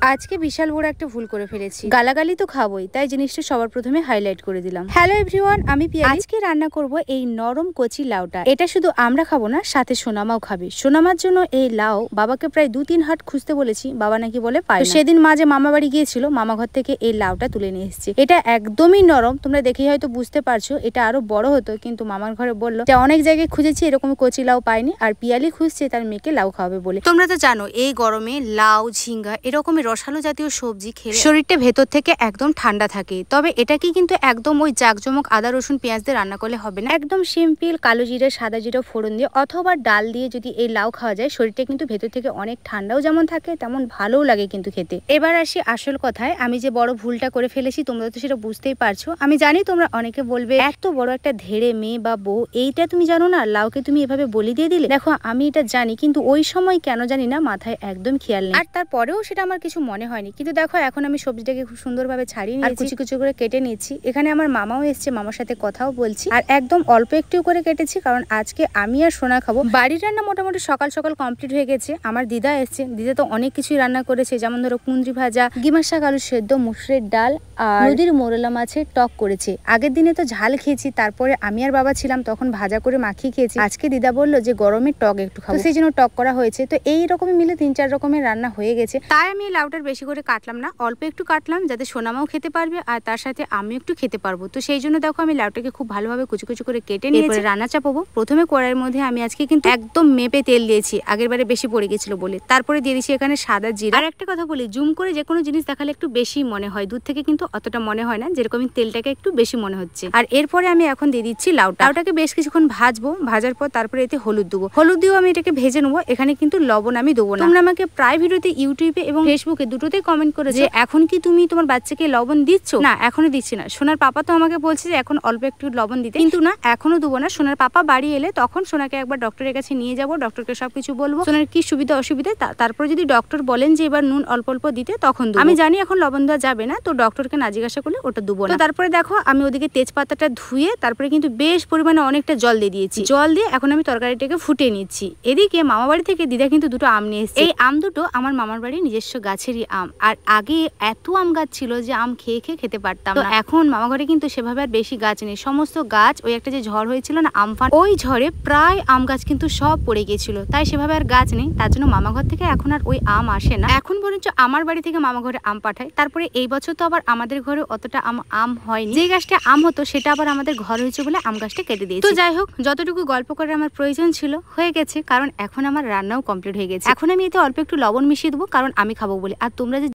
আজকে বিশাল বড় একটা ভুল করে ফেলেছি। গালাগালি তো খাবোই, তাই জিনিসটা সবার প্রথমে হাইলাইট করে দিলাম। হ্যালো এভরিওয়ান, আমি পিয়ালি। আজকে রান্না করব এই নরম কচি লাউটা। এটা শুধু আমরা খাবো না, সাথে সোনামাও খাবে। সোনামার জন্য এই লাউ বাবাকে প্রায় 2-3 হাট খুঁজতে বলেছি, বাবা নাকি বলে পায় না। সেদিন মা যে মামা বাড়ি গিয়েছিল, মামা ঘর থেকে এই লাউটা তুলে নিয়ে এসেছে। এটা একদমই নরম, তোমরা দেখেই হয়তো বুঝতে পারছো। এটা আরো বড় হতো, কিন্তু মামার ঘরে বললো যে অনেক জায়গায় খুঁজেছি, এরকম কচি লাউ পাইনি, আর পিয়ালি খুঁজছে তার মেয়েকে লাউ খাওয়াবে বলে। তোমরা তো জানো এই গরমে লাউ, ঝিঙ্গা এরকমের রসালো জাতীয় সবজি খেলে শরীরটা ভেতর থেকে একদম ঠান্ডা থাকে। তবে এটাকে কিন্তু একদম ওই জাকজমক আদা রসুন পেঁয়াজ দিয়ে রান্না করলে হবে না। একদম সিম্পল কালো জিরে সাদা জিরে ফোড়ন দিয়ে অথবা ডাল দিয়ে যদি এই লাউ খাওয়া যায়, শরীরটা কিন্তু ভেতর থেকে অনেক ঠান্ডাও যেমন থাকে, তেমন ভালোও লাগে কিন্তু খেতে। এবার আসি আসল কথায়, আমি যে বড় ভুলটা করে ফেলেছি তোমরা তো সেটা বুঝতেই পারছো। আমি জানি তোমরা অনেকে বলবে এত বড় একটা ধেড়ে মেয়ে বা বউ, এইটা তুমি জানো না, লাউকে তুমি এভাবে বলি দিয়ে দিলে। দেখো আমি এটা জানি, কিন্তু ওই সময় কেন জানি না মাথায় একদম খেয়াল নেই, আর তারপরেও সেটা আমার কিছু মনে হয়নি। কিন্তু দেখো এখন আমি সবজিটাকে খুব সুন্দরভাবে ছাড়িয়ে নিয়েছি, কুচি কুচি করে কেটে নিচ্ছি। এখানে আমার মামাও এসছে, মামার সাথে কথাও বলছি, আর একদম অল্প একটু করে কেটেছি, কারণ আজকে আমি আর সোনা খাবো। বাড়ির রান্না মোটামুটি সকাল সকাল কমপ্লিট হয়ে গেছে। আমার দিদা এসছে, দিদা তো অনেক কিছুই রান্না করেছে, যেমন ধরো কুঁদরি ভাজা, গিমার শাক আলু সেদ্ধ, মুসুরের ডাল আর নদীর মোরলা মাছের টক করেছে। আগের দিনে তো ঝাল খেয়েছি, তারপরে আমি আর বাবা ছিলাম তখন ভাজা করে মাখিয়ে খেয়েছি। আজকে দিদা বললো যে গরমে টক একটু খাবো, সেই জন্য টক করা হয়েছে। তো এই রকমই মিলে 3-4 রকমের রান্না হয়ে গেছে। তাই আমি লাউটার বেশি করে কাটলাম না, অল্প একটু কাটলাম, যাতে সোনামাও খেতে পারবে আর তার সাথে আমি একটু খেতে পারবো। তো সেই জন্য দেখো আমি লাউটাকে খুব ভালোভাবে কুচি কুচি করে কেটে নিয়ে রান্না চাপাবো। প্রথমে কড়াইয়ের মধ্যে আমি আজকে কিন্তু একদম মেপে তেল দিয়েছি, আগের বারে বেশি পড়ে গেছিল বলে। তারপরে দিয়ে দিচ্ছি এখানে সাদা জিরা। আর একটা কথা বলি, জুম করে যে কোনো জিনিস দেখালে একটু বেশি মনে হয়, দূর থেকে কিন্তু অতটা মনে হয় না, যেরকম তেলটাকে একটু বেশি মনে হচ্ছে। আর এরপরে আমি এখন দিয়ে দিচ্ছি লাউটাকে বেশ কিছুক্ষণ ভাজবো। ভাজার পর তারপরে এতে হলুদ দেবো, হলুদ দিয়েও আমি এটাকে ভেজে নেবো। এখানে কিন্তু লবণ আমি দেবো না। তোমরা আমাকে প্রায় ভিডিওতে ইউটিউবে এবং ফেসবুকে দুটোতেই কমেন্ট করে যে এখন কি তুমি তোমার বাচ্চাকে লবণ দিচ্ছ? না, এখনো দিচ্ছি না। সোনার পাপা তো আমাকে বলছে যে এখন অল্প একটু লবণ দিতে, কিন্তু না, এখনো দেবো না। সোনার পাপা বাড়ি এলে তখন সোনাকে একবার ডক্টরের কাছে নিয়ে যাবো, ডক্টরকে সবকিছু বলবো, সোনার কি সুবিধা অসুবিধা। তারপর যদি ডক্টর বলেন যে এবার নুন অল্প অল্প দিতে, তখন দেবো। আমি জানি এখন লবণ দেওয়া যাবে না, তো ডক্টরকে না জিজ্ঞাসা করলে ওটা দেবো না। তারপরে দেখো আমি ওদিকে তেজপাতাটা ধুয়ে তারপরে কিন্তু বেশ পরিমাণে অনেকটা জল দিয়ে দিয়েছি। জল দিয়ে এখন আমি তরকারিটাকে ফুটিয়ে নিচ্ছি। এদিকে মামা বাড়ি থেকে দিদা কিন্তু দুটো আম নিয়ে এসেছে। এই আম দুটো আমার মামার বাড়ির নিজস্ব গাছেরই আম, আর আগে এত আম গাছ ছিল যে আম খেয়ে খেয়ে খেতে পারতাম না। এখন মামা ঘরে কিন্তু সেভাবে আর বেশি গাছ নেই, সমস্ত গাছ ওই একটা যে ঝড় হয়েছিল না আমফান, ওই ঝড়ে প্রায় আম গাছ কিন্তু সব পড়ে গিয়েছিল, তাই সেভাবে আর গাছ নেই। তার জন্য মামা ঘর থেকে এখন আর ওই আম আসে না, এখন বরঞ্চ আমার বাড়ি থেকে মামা ঘরে আম পাঠায়। তারপরে এই বছর তো আবার আমাদের ঘরে অতটা আম হয়নি, যে গাছটা আম হতো সেটা আবার আমাদের ঘর হয়েছে বলে আম গাছটা কেটে দিয়েছি। তো যাই হোক, যতটুকু গল্প করে আমার প্রয়োজন ছিল হয়ে গেছে, কারণ এখন আমার রান্নাও কমপ্লিট হয়ে গেছে। এখন আমি এতে অল্প একটু লবণ মিশিয়ে দেবো, কারণ আমি খাবো বলে। আর তোমরা যে